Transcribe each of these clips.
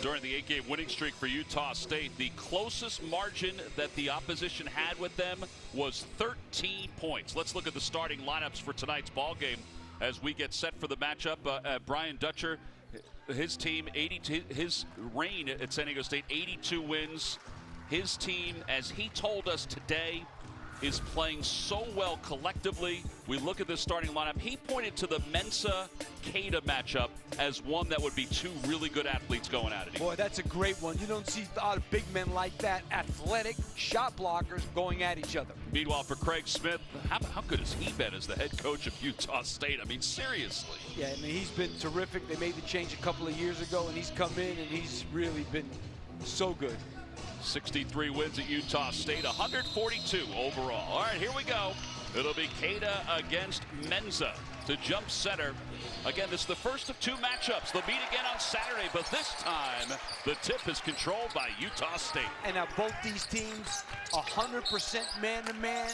during the 8-game winning streak for Utah State. The closest margin that the opposition had with them was 13 points. Let's look at the starting lineups for tonight's ball game as we get set for the matchup. Brian Dutcher, his team, his reign at San Diego State, 82 wins. His team, as he told us today, is playing so well collectively. We look at this starting lineup. He pointed to the Mensah-Queta matchup as one that would be two really good athletes going at it. Boy, that's a great one. You don't see a lot of big men like that, athletic shot blockers going at each other. Meanwhile, for Craig Smith, how good has he been as the head coach of Utah State? I mean, seriously. Yeah, I mean, he's been terrific. They made the change a couple of years ago, and he's come in, and he's really been so good. 63 wins at Utah State, 142 overall. All right, here we go. It'll be Queta against Mensah to jump center. Again, this is the first of two matchups. They'll meet again on Saturday, but this time the tip is controlled by Utah State. And now both these teams, 100% man-to-man.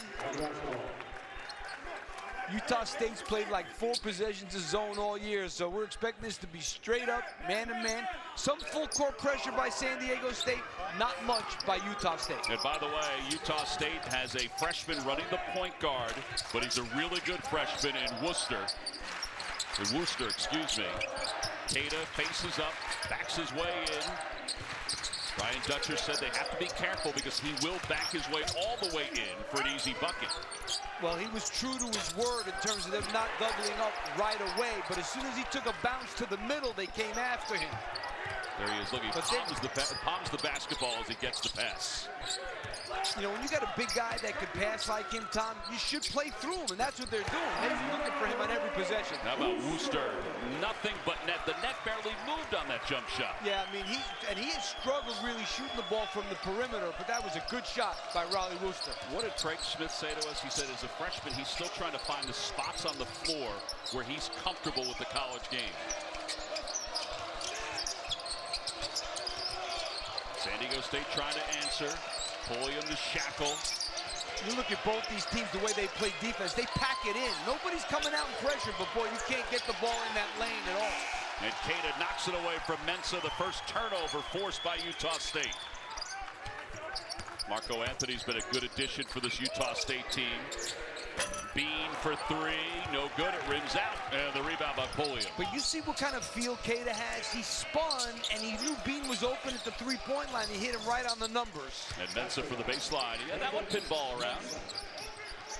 Utah State's played like 4 possessions of zone all year, so we're expecting this to be straight up man-to-man. Some full court pressure by San Diego State, not much by Utah State. And by the way, Utah State has a freshman running the point guard, but he's a really good freshman in Worcester, excuse me. Queta faces up, backs his way in. Brian Dutcher said they have to be careful because he will back his way all the way in for an easy bucket. Well, he was true to his word in terms of them not doubling up right away, but as soon as he took a bounce to the middle, they came after him. There he is. Look, he palms the basketball as he gets the pass. You know, when you got a big guy that could pass like him, Tom, you should play through him, and that's what they're doing. They're looking for him on every possession. How about Worcester? Nothing but net. The net barely moved on that jump shot. Yeah, I mean, he has struggled really shooting the ball from the perimeter, but that was a good shot by Riley Worcester. What did Craig Smith say to us? He said as a freshman, he's still trying to find the spots on the floor where he's comfortable with the college game. San Diego State trying to answer. Pulliam to Shackle. You look at both these teams, the way they play defense, they pack it in. Nobody's coming out in pressure, but boy, you can't get the ball in that lane at all. And Queta knocks it away from Mensah, the first turnover forced by Utah State. Marco Anthony's been a good addition for this Utah State team. Bean for 3, no good, it rims out, and the rebound by Pulliam. But you see what kind of feel Queta has. He spun, and he knew Bean was open at the three-point line. He hit him right on the numbers. And Mensah for the baseline. He had that one pinball around.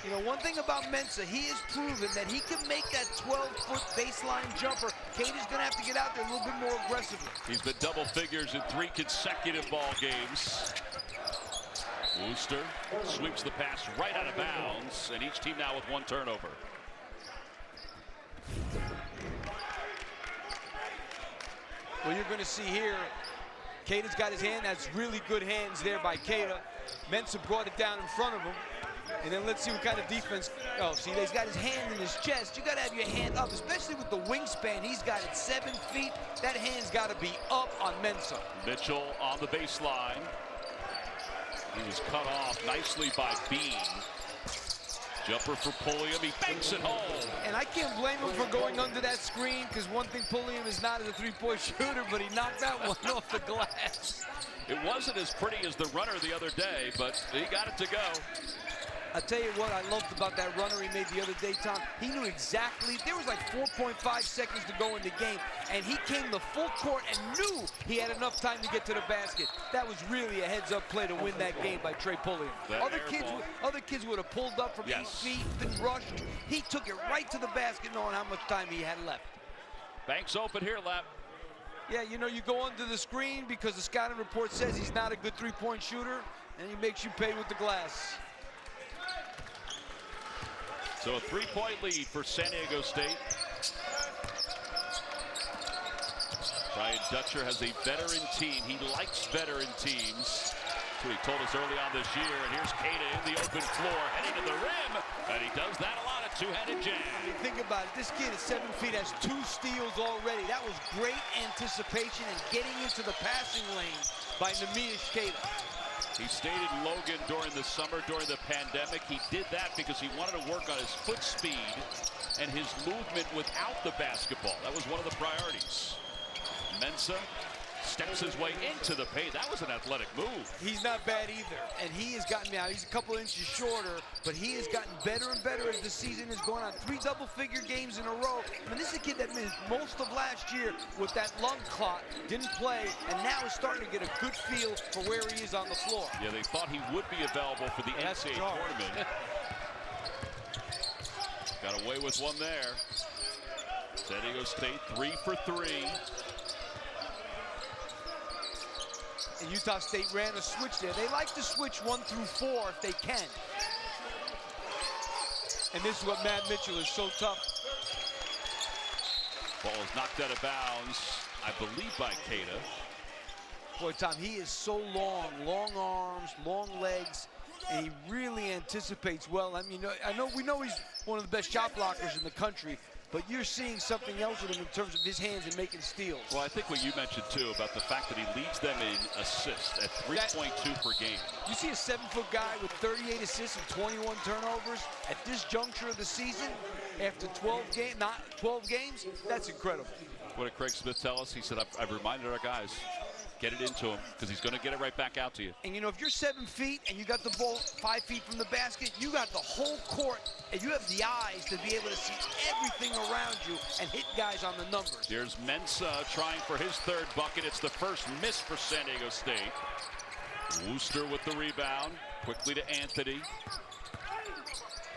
You know, one thing about Mensah, he has proven that he can make that 12-foot baseline jumper. Queta's going to have to get out there a little bit more aggressively. He's been double figures in 3 consecutive ball games. Worcester sweeps the pass right out of bounds, and each team now with 1 turnover. Well, you're going to see here, Queta's got his hand. That's really good hands there by Queta. Mensah brought it down in front of him. And then let's see what kind of defense. Oh, see, he's got his hand in his chest. You got to have your hand up, especially with the wingspan. He's got it 7 feet. That hand's got to be up on Mensah. Mitchell on the baseline. He was cut off nicely by Bean. Jumper for Pulliam, he banks it home. And I can't blame him for going under that screen, because one thing Pulliam is not as a three-point shooter, but he knocked that one off the glass. It wasn't as pretty as the runner the other day, but he got it to go. I'll tell you what I loved about that runner he made the other day, Tom. He knew exactly, there was like 4.5 seconds to go in the game, and he came the full court and knew he had enough time to get to the basket. That was really a heads-up play to win that game by Trey Pulliam. Other kids would have pulled up from 8 feet, been rushed. He took it right to the basket knowing how much time he had left. Banks open here, Lap. Yeah, you know, you go under the screen because the scouting report says he's not a good three-point shooter, and he makes you pay with the glass. So a 3-point lead for San Diego State. Brian Dutcher has a veteran team. He likes veteran teams. That's what he told us early on this year. And here's Queta in the open floor, heading to the rim. And he does that a lot, a 2-handed jam. I mean, think about it. This kid at 7 feet has 2 steals already. That was great anticipation and getting into the passing lane by Neemias Queta. He stayed in Logan during the summer, during the pandemic. He did that because he wanted to work on his foot speed and his movement without the basketball. That was one of the priorities. Mensah steps his way into the paint. That was an athletic move. He's not bad either, and he has gotten now. He's a couple inches shorter, but he has gotten better and better as the season has gone on. 3 double-figure games in a row. I mean, this is a kid that missed most of last year with that lung clot, didn't play, and now is starting to get a good feel for where he is on the floor. Yeah, they thought he would be available for the NCAA tournament. Got away with one there. San Diego State 3 for 3. And Utah State ran a switch there. They like to switch 1 through 4 if they can. And this is what Matt Mitchell is so tough. Ball is knocked out of bounds, I believe, by Keita. Boy, Tom, he is so long arms, long legs, and he really anticipates well. I mean, we know he's one of the best shot blockers in the country, but you're seeing something else with him in terms of his hands and making steals. Well, I think what you mentioned, too, about the fact that he leads them in assists at 3.2 per game. You see a 7-foot guy with 38 assists and 21 turnovers at this juncture of the season after 12 games, that's incredible. What did Craig Smith tell us? He said, I've reminded our guys, get it into him, because he's going to get it right back out to you. And, you know, if you're 7 feet and you got the ball 5 feet from the basket, you got the whole court, and you have the eyes to be able to see everything around you and hit guys on the numbers. Here's Mensah trying for his 3rd bucket. It's the first miss for San Diego State. Wooster with the rebound. Quickly to Anthony.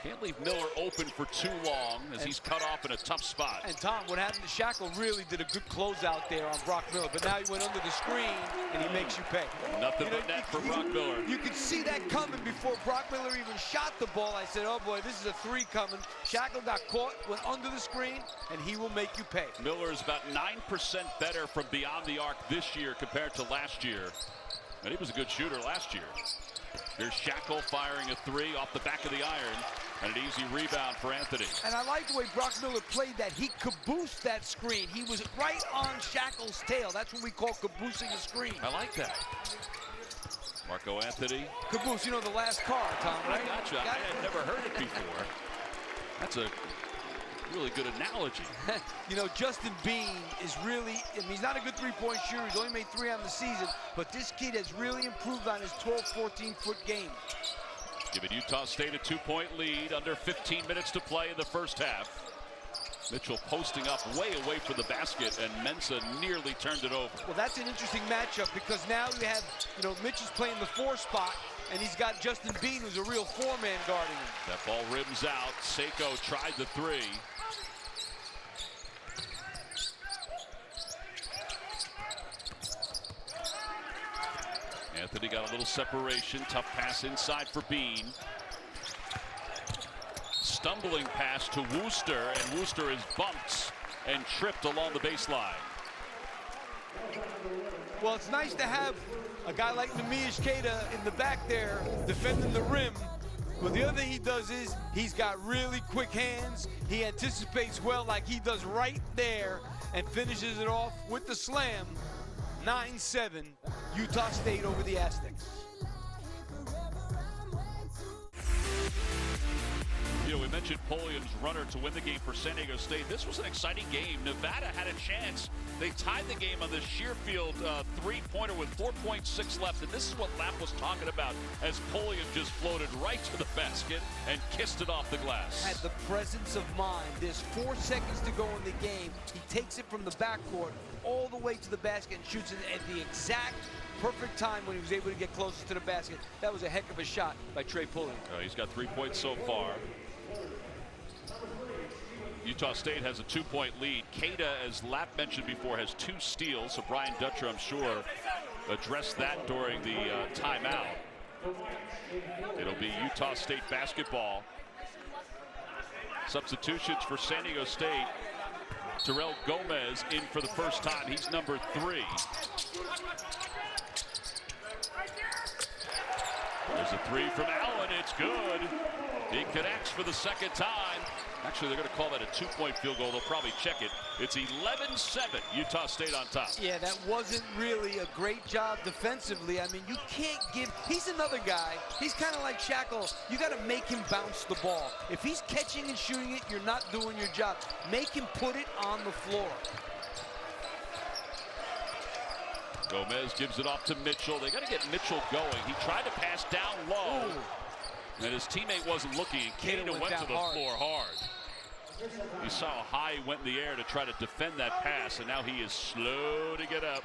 Can't leave Miller open for too long as he's cut off in a tough spot. And Tom, what happened to Shackle really did a good closeout there on Brock Miller, but now he went under the screen and he makes you pay. Nothing but net for Brock Miller. You could see that coming before Brock Miller even shot the ball. I said, oh boy, this is a 3 coming. Shackle got caught, went under the screen, and he will make you pay. Miller is about 9% better from beyond the arc this year compared to last year. And he was a good shooter last year. Here's Shackle firing a 3 off the back of the iron. And an easy rebound for Anthony. And I like the way Brock Miller played that. He caboosed that screen. He was right on Shackle's tail. That's what we call caboosing a screen. I like that. Marco Anthony. Caboose, you know the last car, Tom, right? I gotcha. I had never heard it before. That's a really good analogy. You know, Justin Bean is really, I mean, he's not a good 3-point shooter. He's only made 3 on the season. But this kid has really improved on his 12, 14-foot game. Giving Utah State a 2-point lead, under 15 minutes to play in the first half. Mitchell posting up way away from the basket, and Mensah nearly turned it over. Well, that's an interesting matchup because now you have, you know, Mitchell's playing the 4 spot, and he's got Justin Bean, who's a real 4-man guarding him. That ball rims out. Seiko tried the 3. Anthony got a little separation. Tough pass inside for Bean. Stumbling pass to Wooster, and Wooster is bumped and tripped along the baseline. Well, it's nice to have a guy like Neemias Queta in the back there defending the rim. But the other thing he does is he's got really quick hands. He anticipates well like he does right there and finishes it off with the slam. 9-7, Utah State over the Aztecs. You know, we mentioned Pulliam's runner to win the game for San Diego State. This was an exciting game. Nevada had a chance. They tied the game on the Shearfield 3-pointer with 4.6 left, and this is what Lapp was talking about as Pulliam just floated right to the basket and kissed it off the glass. Had the presence of mind. There's 4 seconds to go in the game. He takes it from the backcourt all the way to the basket and shoots it at the exact perfect time when he was able to get closest to the basket. That was a heck of a shot by Trey Pulliam. He's got 3 points so far. Utah State has a 2-point lead. Queta, as Lapp mentioned before, has 2 steals. So Brian Dutcher, I'm sure, addressed that during the timeout. It'll be Utah State basketball. Substitutions for San Diego State. Terrell Gomez in for the first time. He's number 3. There's a 3 from Allen. It's good. He connects for the second time. Actually, they're going to call that a 2-point field goal. They'll probably check it. It's 11-7, Utah State on top. Yeah, that wasn't really a great job defensively. I mean, you can't give, he's another guy. He's kind of like Shackle. You got to make him bounce the ball. If he's catching and shooting it, you're not doing your job. Make him put it on the floor. Gomez gives it off to Mitchell. They got to get Mitchell going. He tried to pass down low, and his teammate wasn't looking. And Keita went to the floor hard. You saw how high he went in the air to try to defend that pass, and now he is slow to get up.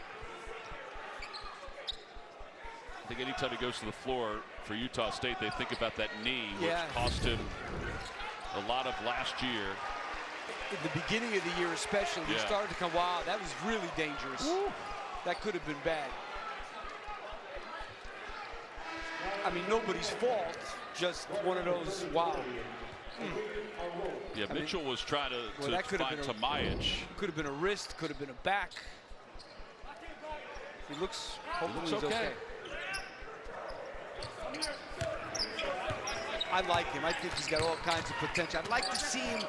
I think anytime he goes to the floor for Utah State, they think about that knee, which cost him a lot of last year. In the beginning of the year especially, he started to come, wow, that was really dangerous. Woo. That could have been bad. I mean, nobody's fault, just one of those, wow. Yeah, Mitchell was trying to find Tomajic. Could have been a wrist, could have been a back. He looks, hopefully he's okay. I like him. I think he's got all kinds of potential. I'd like to see him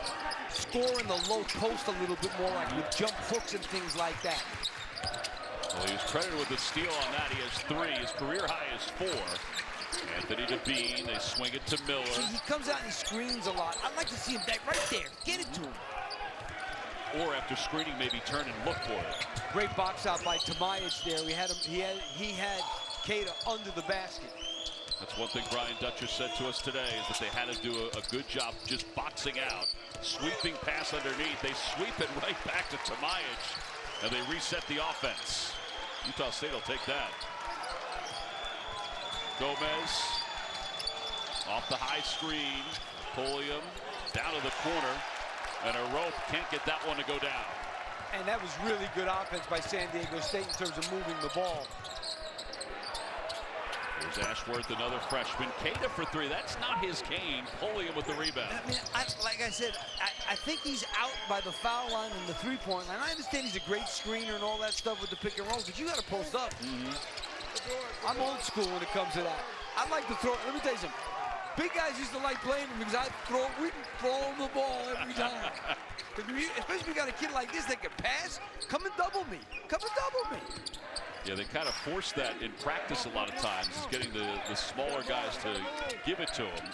score in the low post a little bit more, like with jump hooks and things like that. Well, he was credited with the steal on that. He has 3. His career high is 4. Anthony DeBean, they swing it to Miller. See, he comes out and he screens a lot. I'd like to see him right there. Get it to him. Or after screening, maybe turn and look for it. Great box out by Tomajic there. He had Keita under the basket. That's one thing Brian Dutcher said to us today, is that they had to do a good job just boxing out. Sweeping pass underneath. They sweep it right back to Tomajic, and they reset the offense. Utah State will take that. Gomez off the high screen. Pulliam down to the corner, and a rope can't get that one to go down. And that was really good offense by San Diego State in terms of moving the ball. There's Ashworth, another freshman. Keita for 3. That's not his game. Pulliam with the rebound. I mean, like I said, I think he's out by the foul line and the three-point line. I understand he's a great screener and all that stuff with the pick and roll, but you got to post up. I'm old school when it comes to that. I like to throw. Let me tell you something. Big guys used to like playing because we can throw the ball every time. Especially if you got a kid like this that can pass, come and double me. Come and double me. Yeah, they kind of force that in practice a lot of times, is getting the smaller guys to give it to him.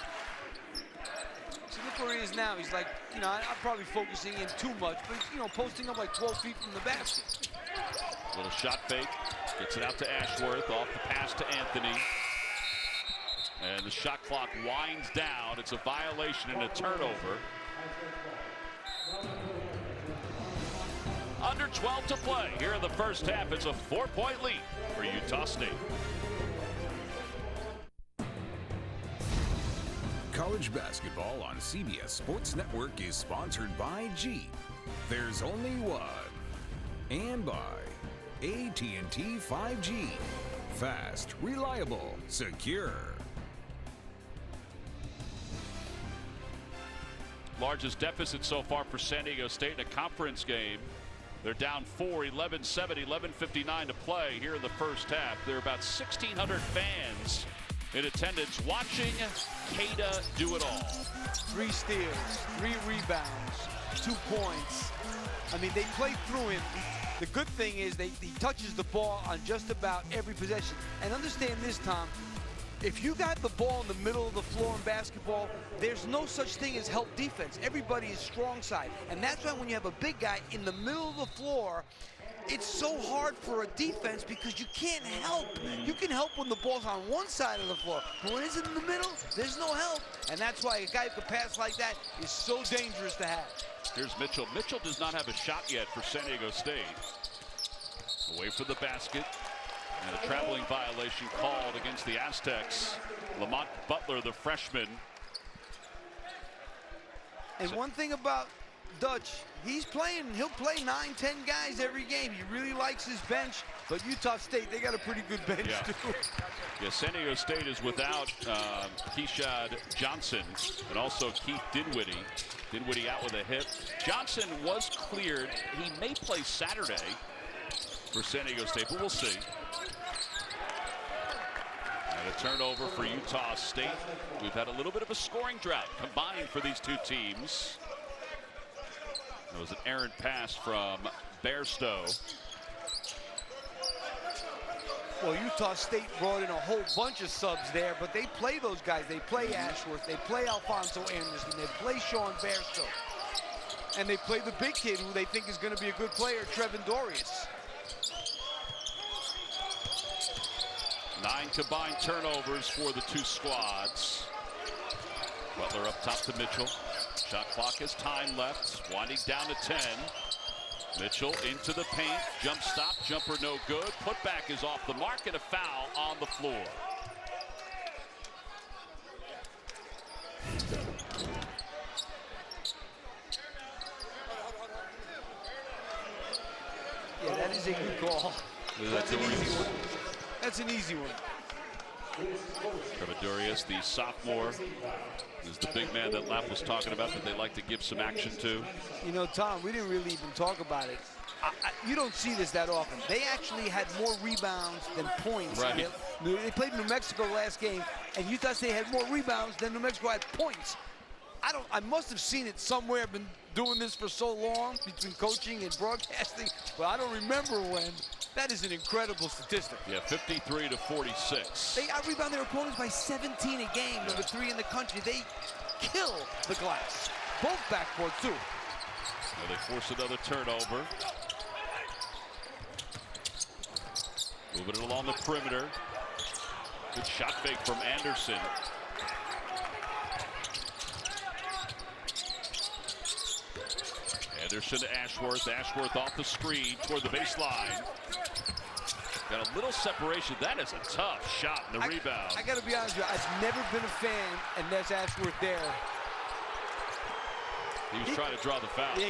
See, look where he is now. He's like, you know, I'm probably focusing in too much, but, you know, posting up like 12 feet from the basket. Little shot fake. Gets it out to Ashworth, off the pass to Anthony. And the shot clock winds down. It's a violation and a turnover. Under 12 to play here in the first half. It's a 4-point lead for Utah State. College basketball on CBS Sports Network is sponsored by Jeep. There's only one. And by AT&T 5G. Fast, reliable, secure. Largest deficit so far for San Diego State in a conference game. They're down 4, 11-7, 11:59 to play here in the first half. There are about 1,600 fans in attendance watching Keita do it all. 3 steals, 3 rebounds, 2 points. I mean, they play through him. The good thing is he touches the ball on just about every possession. And understand this, Tom. If you got the ball in the middle of the floor in basketball, there's no such thing as help defense. Everybody is strong side. And that's why when you have a big guy in the middle of the floor, it's so hard for a defense because you can't help. You can help when the ball's on one side of the floor. But when it's in the middle, there's no help. And that's why a guy who can pass like that is so dangerous to have. Here's Mitchell. Mitchell does not have a shot yet for San Diego State. Away from the basket. And a traveling violation called against the Aztecs. Lamont Butler, the freshman. And one thing about Dutch, he'll play 9, 10 guys every game. He really likes his bench, but Utah State, they got a pretty good bench too. Yeah, San Diego State is without Keishad Johnson and also Keith Dinwiddie. Dinwiddie out with a hip. Johnson was cleared. He may play Saturday for San Diego State, but we'll see. And a turnover for Utah State. We've had a little bit of a scoring drought combined for these two teams. It was an errant pass from Bairstow. Well, Utah State brought in a whole bunch of subs there, but they play those guys. They play Ashworth. They play Alfonso Anderson. They play Sean Bairstow. And they play the big kid who they think is going to be a good player, Trevin Dorius. 9 combined turnovers for the two squads. Butler up top to Mitchell. Shot clock has time left. Winding down to 10. Mitchell into the paint. Jump stop. Jumper no good. Putback is off the mark and a foul on the floor. Yeah, that is a good call. That's an easy one. That's an easy one. Trevadurius, the sophomore, is the big man that Lapp was talking about that they like to give some action to. You know, Tom, we didn't really even talk about it. You don't see this that often. They actually had more rebounds than points. Right. They played New Mexico last game, and Utah State had more rebounds than New Mexico had points. I must have seen it somewhere. I've been doing this for so long between coaching and broadcasting, but I don't remember when. That is an incredible statistic. Yeah, 53 to 46. They out-rebound their opponents by 17 a game, number 3 in the country. They kill the glass. Both backboards, too. Well, they force another turnover. Moving it along the perimeter. Good shot fake from Anderson. Anderson to Ashworth. Ashworth off the screen toward the baseline. Got a little separation. That is a tough shot in the rebound. I got to be honest with you. I've never been a fan, and there's Ashworth there. He was trying to draw the foul. Yeah,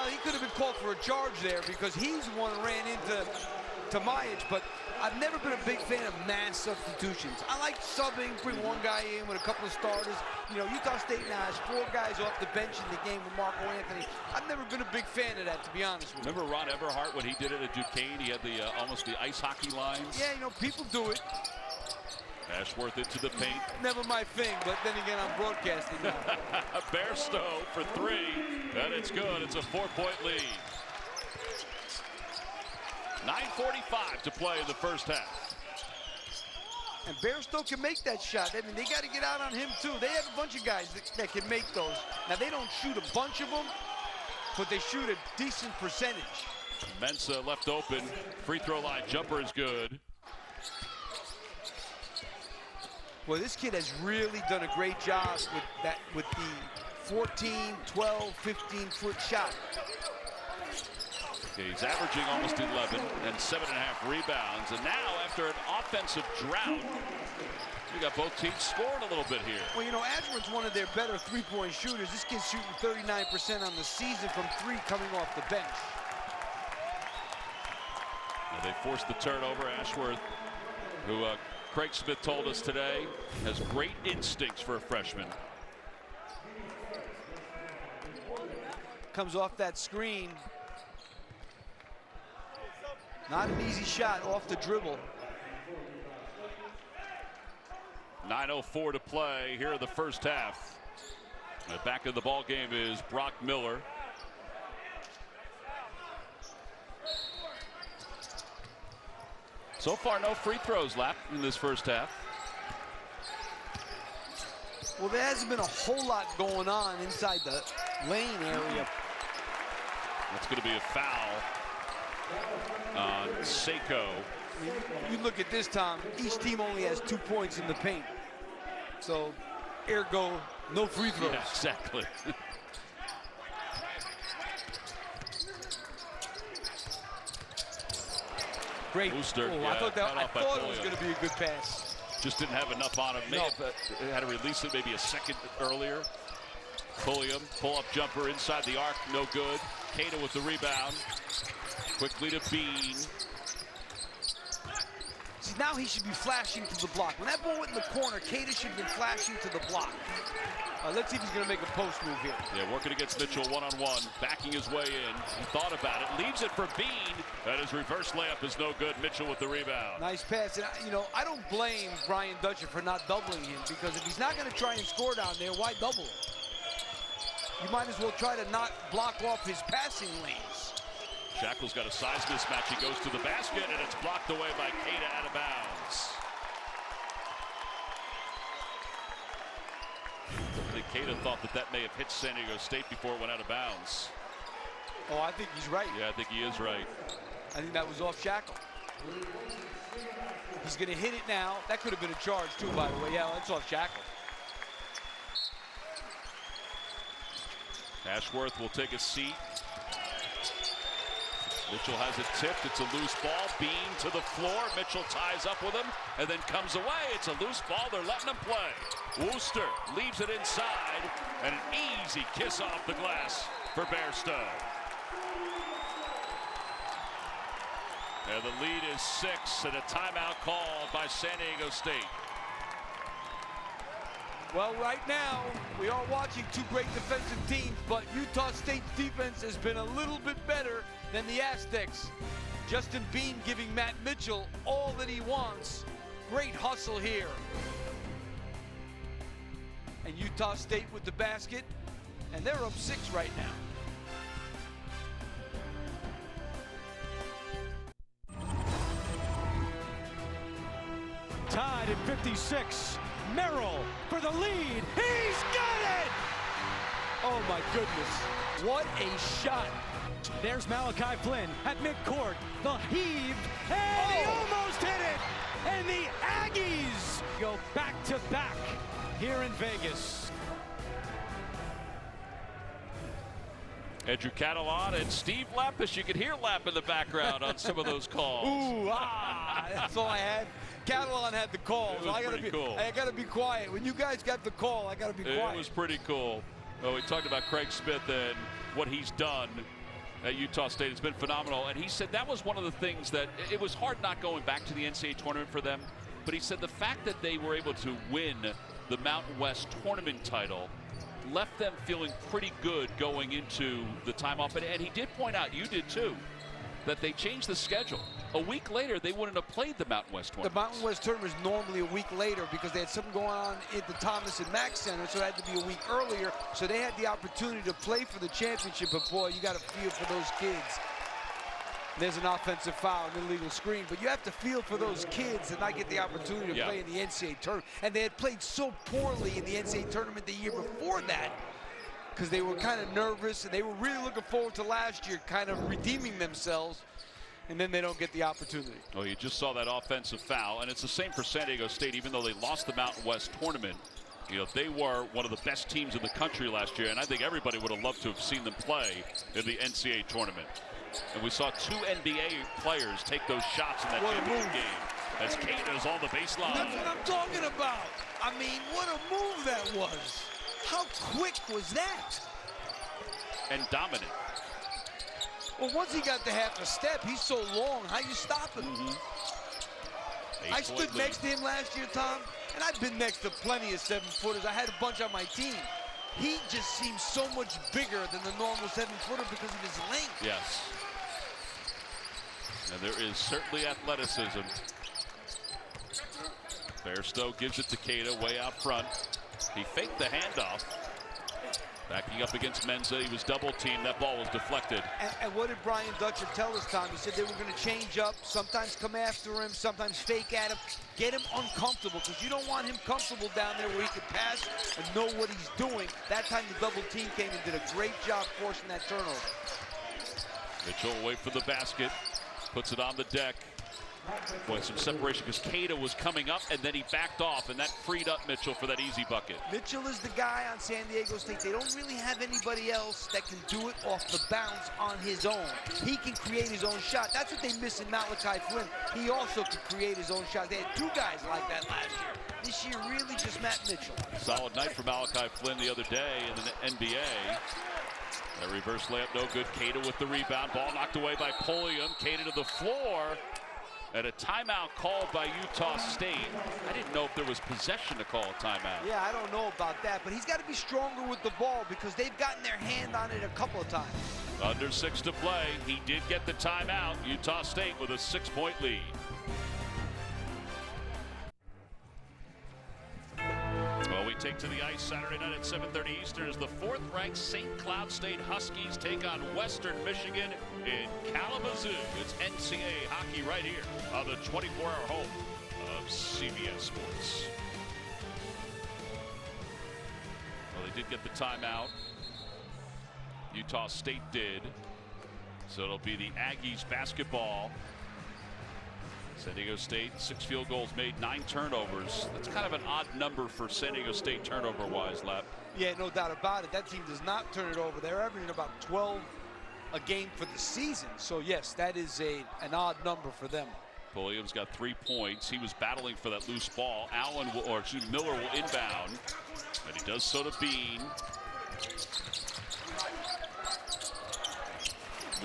he could have been called for a charge there because he's the one who ran into Majic, but I've never been a big fan of mass substitutions. I like subbing, bring one guy in with a couple of starters. You know, Utah State now has 4 guys off the bench in the game with Marco Anthony. I've never been a big fan of that, to be honest with you. Remember Ron Everhart when he did it at Duquesne? He had the almost the ice hockey lines. Yeah, you know, people do it. Ashworth into the paint. Never my thing, but then again, I'm broadcasting now. Bairstow for 3, and it's good. It's a 4-point lead. 9:45 to play in the first half. And Bairstow can make that shot. I mean, they got to get out on him, too. They have a bunch of guys that can make those. Now, they don't shoot a bunch of them, but they shoot a decent percentage. Mensah left open. Free throw line jumper is good. Well, this kid has really done a great job with the 14, 12, 15-foot shot. Okay, he's averaging almost 11 and 7.5 rebounds. And now, after an offensive drought, we got both teams scoring a little bit here. Well, you know, Ashworth's one of their better three-point shooters. This kid's shooting 39% on the season from 3 coming off the bench. Now they forced the turnover. Ashworth, who Craig Smith told us today, has great instincts for a freshman. Comes off that screen. Not an easy shot off the dribble. 9:04 to play here in the first half. And back in the ball game is Brock Miller. So far, no free throws, Lapp, in this first half. Well, there hasn't been a whole lot going on inside the lane area. That's going to be a foul on Seiko. You look at this, Tom, each team only has 2 points in the paint. So, ergo, no free throws. Yeah, exactly. Great. Booster. Oh, Yeah, I thought it was Polio. going to be a good pass. Just didn't have enough on him. May have had to release it maybe a second earlier. Pulliam, pull-up jumper inside the arc, no good. Cato with the rebound. Quickly to Bean. See, now he should be flashing to the block. When that ball went in the corner, Cato should have been flashing to the block. Let's see if he's going to make a post move here. Yeah, working against Mitchell one-on-one, backing his way in. He thought about it, leaves it for Bean. And his reverse layup is no good. Mitchell with the rebound. Nice pass. And, you know, I don't blame Brian Dutcher for not doubling him, because if he's not going to try and score down there, why double him? You might as well try to not block off his passing lanes. Shackle's got a size mismatch. He goes to the basket, and it's blocked away by Cato out of bounds. I think Cato thought that may have hit San Diego State before it went out of bounds. Oh, I think he's right. Yeah, I think he is right. I think that was off Shackle. He's going to hit it now. That could have been a charge, too, by the way. Yeah, that's off Shackle. Ashworth will take a seat. Mitchell has it tipped. It's a loose ball. Bean to the floor. Mitchell ties up with him and then comes away. It's a loose ball. They're letting him play. Wooster leaves it inside, and an easy kiss off the glass for Bairstow. And the lead is 6, and a timeout called by San Diego State. Well, right now, we are watching two great defensive teams, but Utah State's defense has been a little bit better than the Aztecs. Justin Bean giving Matt Mitchell all that he wants. Great hustle here. And Utah State with the basket, and they're up 6 right now. Tied at 56. Merrill for the lead. He's got it! Oh my goodness. What a shot. There's Malachi Flynn at midcourt. The heave, and he almost hit it! And the Aggies go back to back here in Vegas. Andrew Catalan and Steve Lapis. You could hear Lap in the background on some of those calls. Ooh, that's all I had. Catalan had the call. It was pretty cool. I gotta be quiet. When you guys got the call, I gotta be quiet. It was pretty cool. Well, we talked about Craig Smith and what he's done at Utah State. It's been phenomenal. And he said that was one of the things that it was hard not going back to the NCAA tournament for them. But he said the fact that they were able to win the Mountain West tournament title left them feeling pretty good going into the time off. And he did point out, you did too, that they changed the schedule. A week later, they wouldn't have played the Mountain West tournament. The Mountain West tournament is normally a week later because they had something going on at the Thomas and Mack Center, so it had to be a week earlier. So they had the opportunity to play for the championship, but boy, you got to feel for those kids. There's an offensive foul, an illegal screen, but you have to feel for those kids and not get the opportunity to play in the NCAA tournament. And they had played so poorly in the NCAA tournament the year before that because they were kind of nervous and they were really looking forward to last year, kind of redeeming themselves. And then they don't get the opportunity. Oh, you just saw that offensive foul, and it's the same for San Diego State. Even though they lost the Mountain West tournament, you know, they were one of the best teams in the country last year, and I think everybody would have loved to have seen them play in the NCAA tournament. And we saw 2 NBA players take those shots in that championship game as Kate is on the baseline. That's what I'm talking about. I mean, what a move that was. How quick was that? And dominant. Well, once he got to half a step, he's so long. How you stop him? I stood next to him last year, Tom, and I've been next to plenty of 7-footers. I had a bunch on my team. He just seems so much bigger than the normal 7-footer because of his length. Yes. And there is certainly athleticism. Bairstow gives it to Keita way out front. He faked the handoff. Backing up against Menza, he was double teamed. That ball was deflected. And what did Brian Dutcher tell us, Tom? He said they were going to change up, sometimes come after him, sometimes fake at him, get him uncomfortable, because you don't want him comfortable down there where he can pass and know what he's doing. That time the double team came and did a great job forcing that turnover. Mitchell away from the basket, puts it on the deck. Boy, some separation because Keita was coming up and then he backed off, and that freed up Mitchell for that easy bucket. Mitchell is the guy on San Diego State. They don't really have anybody else that can do it off the bounce on his own. He can create his own shot. That's what they miss in Malachi Flynn. He also can create his own shot. They had 2 guys like that last year. This year, really just Matt Mitchell. Solid night for Malachi Flynn the other day in the NBA. That reverse layup, no good. Keita with the rebound. Ball knocked away by Pulliam. Keita to the floor. And a timeout called by Utah State. I didn't know if there was possession to call a timeout. Yeah, I don't know about that, but he's got to be stronger with the ball because they've gotten their hand on it a couple of times. Under 6 to play. He did get the timeout. Utah State with a 6-point lead. Well, we take to the ice Saturday night at 7:30 Eastern as the 4th-ranked St. Cloud State Huskies take on Western Michigan in Kalamazoo. It's NCAA hockey right here on the 24-hour home of CBS Sports. Well, they did get the timeout. Utah State did. So it'll be the Aggies basketball San Diego State, 6 field goals made, 9 turnovers. That's kind of an odd number for San Diego State turnover-wise, Lap. Yeah, no doubt about it. That team does not turn it over. They're averaging about 12 a game for the season. So, yes, that is an odd number for them. Williams got 3 points. He was battling for that loose ball. Miller will inbound, and he does so to Bean.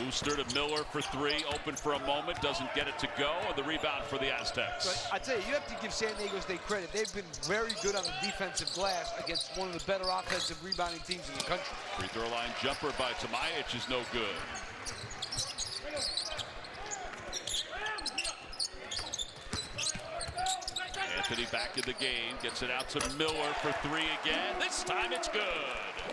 Wooster to Miller for 3, open for a moment, doesn't get it to go, and the rebound for the Aztecs. But I tell you, you have to give San Diego State credit. They've been very good on the defensive glass against one of the better offensive rebounding teams in the country. Free throw line jumper by Tomajic is no good. Anthony back in the game, gets it out to Miller for 3 again. This time it's good.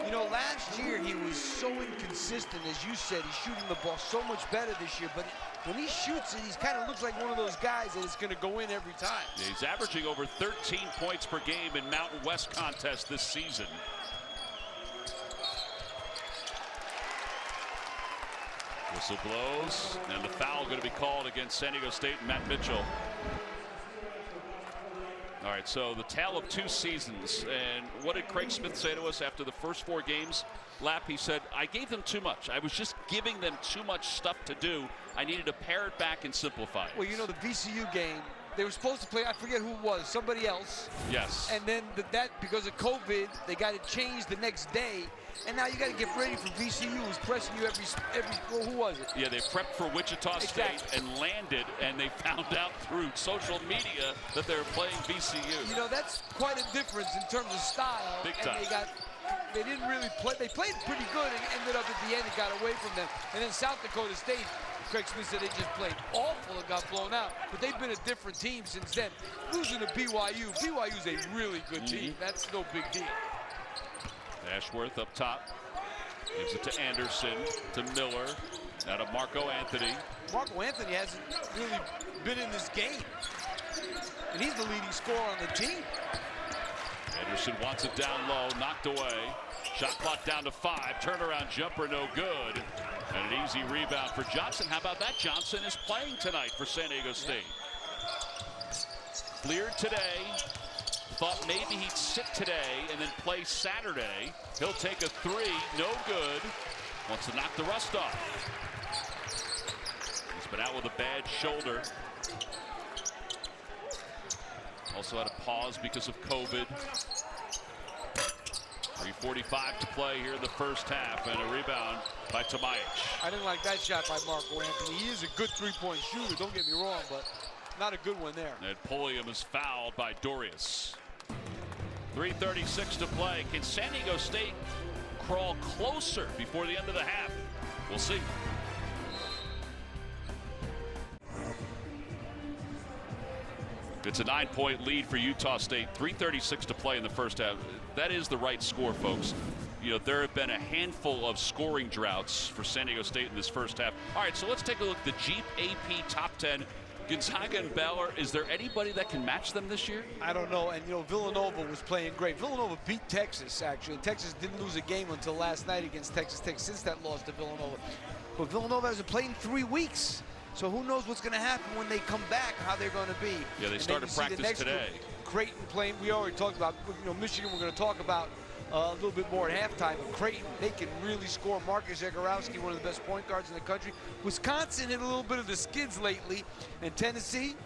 You know, last year he was so inconsistent, as you said. He's shooting the ball so much better this year, but when he shoots it, he kind of looks like one of those guys that is going to go in every time. Yeah, he's averaging over 13 points per game in Mountain West contests this season. Whistle blows, and the foul going to be called against San Diego State and Matt Mitchell. All right, so the tale of 2 seasons. And what did Craig Smith say to us after the first 4 games? Lap, he said, I gave them too much. I was just giving them too much stuff to do. I needed to pare it back and simplify it. Well, you know, the VCU game, they were supposed to play, I forget who it was, somebody else. Yes. And then because of COVID, they got it changed the next day. And now you got to get ready for VCU, who's pressing you every well, who was it? Yeah, they prepped for Wichita State and landed, and they found out through social media that they were playing VCU. You know, that's quite a difference in terms of style. Big time. And they didn't really play. They played pretty good and ended up at the end and got away from them. And then South Dakota State, Craig Smith said they just played awful and got blown out. But they've been a different team since then. Losing to BYU. BYU's a really good team. That's no big deal. Ashworth up top. Gives it to Anderson, to Miller. Now to Marco Anthony. Marco Anthony hasn't really been in this game. And he's the leading scorer on the team. Anderson wants it down low, knocked away. Shot clock down to 5. Turnaround jumper, no good. And an easy rebound for Johnson. How about that? Johnson is playing tonight for San Diego State. Cleared today. Thought maybe he'd sit today and then play Saturday. He'll take a 3, no good. Wants to knock the rust off. He's been out with a bad shoulder. Also had a pause because of COVID. 3:45 to play here in the first half, and a rebound by Tomajic. I didn't like that shot by Marco Anthony. He is a good three-point shooter, don't get me wrong, but not a good one there. And Pulliam is fouled by Dorius. 3:36 to play. Can San Diego State crawl closer before the end of the half? We'll see. It's a 9-point lead for Utah State. 3:36 to play in the first half. That is the right score, folks. You know, there have been a handful of scoring droughts for San Diego State in this first half. All right, so let's take a look at the Jeep AP Top 10. Gonzaga and Baylor, is there anybody that can match them this year? I don't know, and you know, Villanova was playing great. Villanova beat Texas, actually. Texas didn't lose a game until last night against Texas Tech since that loss to Villanova. But Villanova hasn't played in 3 weeks. So who knows what's going to happen when they come back, how they're going to be. Yeah, they started practice today. Creighton playing, we already talked about, you know, Michigan we're going to talk about a little bit more at halftime. But Creighton, they can really score. Marcus Zagorowski, one of the best point guards in the country. Wisconsin hit a little bit of the skids lately. And Tennessee,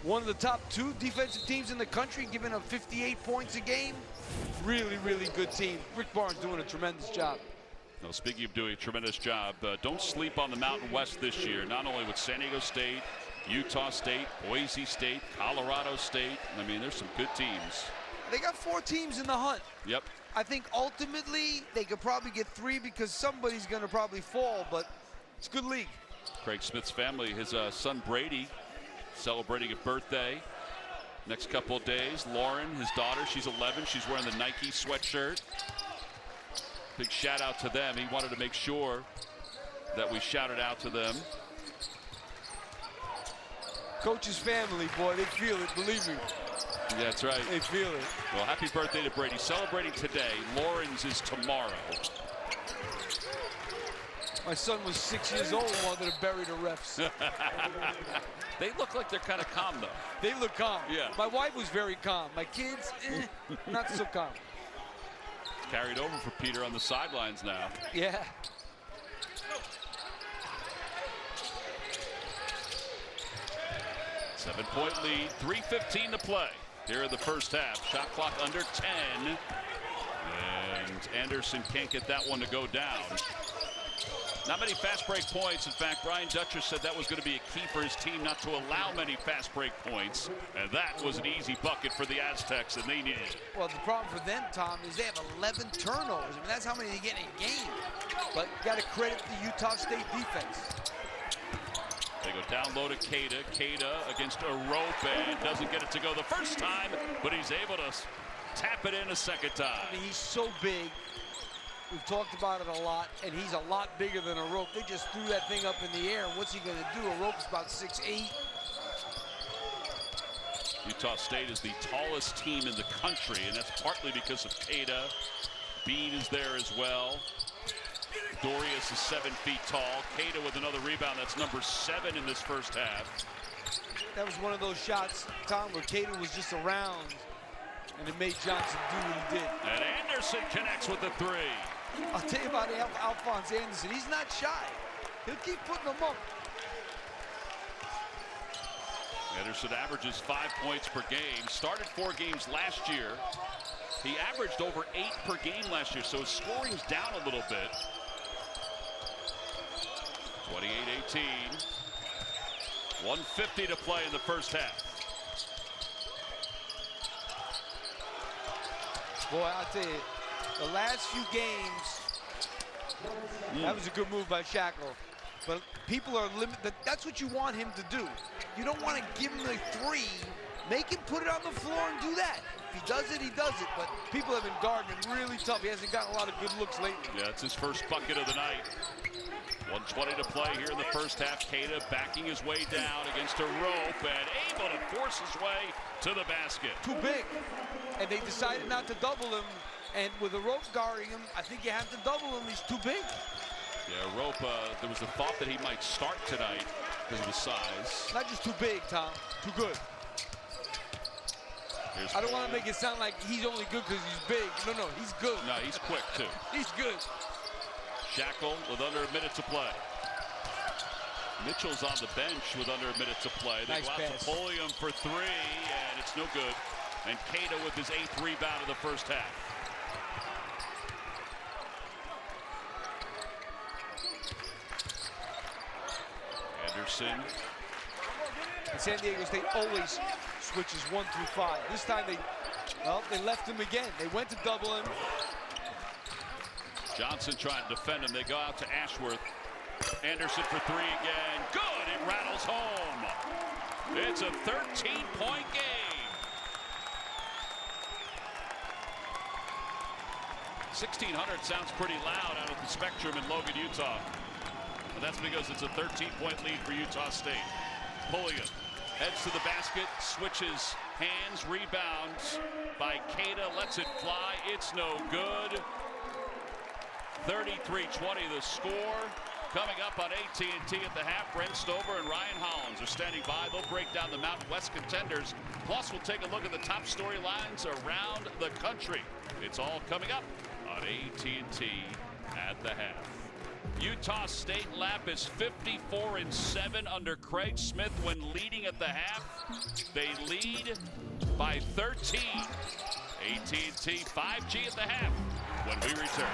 one of the top 2 defensive teams in the country, giving up 58 points a game. Really, really good team. Rick Barnes doing a tremendous job. Now, speaking of doing a tremendous job, don't sleep on the Mountain West this year, not only with San Diego State, Utah State, Boise State, Colorado State. I mean, there's some good teams. They got 4 teams in the hunt. Yep. I think ultimately they could probably get 3 because somebody's going to probably fall, but it's a good league. Craig Smith's family, his son Brady, celebrating a birthday next couple of days. Lauren, his daughter, she's 11. She's wearing the Nike sweatshirt. Big shout out to them. He wanted to make sure that we shouted out to them. Coach's family, boy, they feel it, believe me. Yeah, that's right. They feel it. Well, happy birthday to Brady. Celebrating today. Lauren's is tomorrow. My son was 6 years old and wanted to bury the refs. They look like they're kind of calm, though. They look calm. Yeah. My wife was very calm. My kids, not so calm. It's carried over for Peter on the sidelines now. Yeah. Seven-point lead, 3:15 to play here in the first half. Shot clock under 10. And Anderson can't get that one to go down. Not many fast break points. In fact, Brian Dutcher said that was going to be a key for his team not to allow many fast break points. And that was an easy bucket for the Aztecs, and they needed it. Well, the problem for them, Tom, is they have 11 turnovers. I mean, that's how many they get in a game. But you got to credit the Utah State defense. They go down low to Queta. Queta against a rope and doesn't get it to go the first time, but he's able to tap it in a second time. I mean, he's so big. We've talked about it a lot, and he's a lot bigger than a rope. They just threw that thing up in the air, and what's he going to do? A rope's about 6'8". Utah State is the tallest team in the country, and that's partly because of Queta. Bean is there as well. Dorius is 7 feet tall. Queta with another rebound. That's number 7 in this first half. That was one of those shots, Tom, where Queta was just around, and it made Johnson do what he did. And Anderson connects with the 3. I'll tell you about Alphonse Anderson. He's not shy. He'll keep putting them up. Anderson averages 5 points per game. Started 4 games last year. He averaged over 8 per game last year, so his scoring's down a little bit. 28-18. 1:50 to play in the first half. Boy, I'll tell you, the last few games, that was a good move by Shackle. But people are limited. That's what you want him to do. You don't want to give him the 3. Make him put it on the floor and do that. If he does it, he does it. But people have been guarding him really tough. He hasn't gotten a lot of good looks lately. Yeah, it's his first bucket of the night. 1:20 to play here in the first half. Queta backing his way down against a rope and able to force his way to the basket. Too big. And they decided not to double him. And with a rope guarding him, I think you have to double him. He's too big. Yeah, Rope, there was the thought that he might start tonight because of his size. Not just too big, Tom. Too good. I don't want to make it sound like he's only good because he's big. No, he's good. No, he's quick, too. He's good. Shackle with under a minute to play. Mitchell's on the bench with under a minute to play. They Nice go out pass. to Polium for 3, and it's no good. And Queta with his 8th rebound of the first half. Anderson. And San Diego State always switches 1 through 5. This time they left him again. They went to double him. Johnson trying to defend him. They go out to Ashworth. Anderson for 3 again. Good. It rattles home. It's a 13-point game. 1,600 sounds pretty loud out of the Spectrum in Logan, Utah. But that's because it's a 13-point lead for Utah State. Polium heads to the basket, switches hands, rebounds by Queta, lets it fly. It's no good. 33-20 the score. Coming up on AT&T at the half, Brent Stover and Ryan Hollins are standing by. They'll break down the Mountain West contenders. Plus, we'll take a look at the top storylines around the country. It's all coming up on AT&T at the half. Utah State lap is 54-7 under Craig Smith when leading at the half. They lead by 13. AT&T 5G at the half when we return.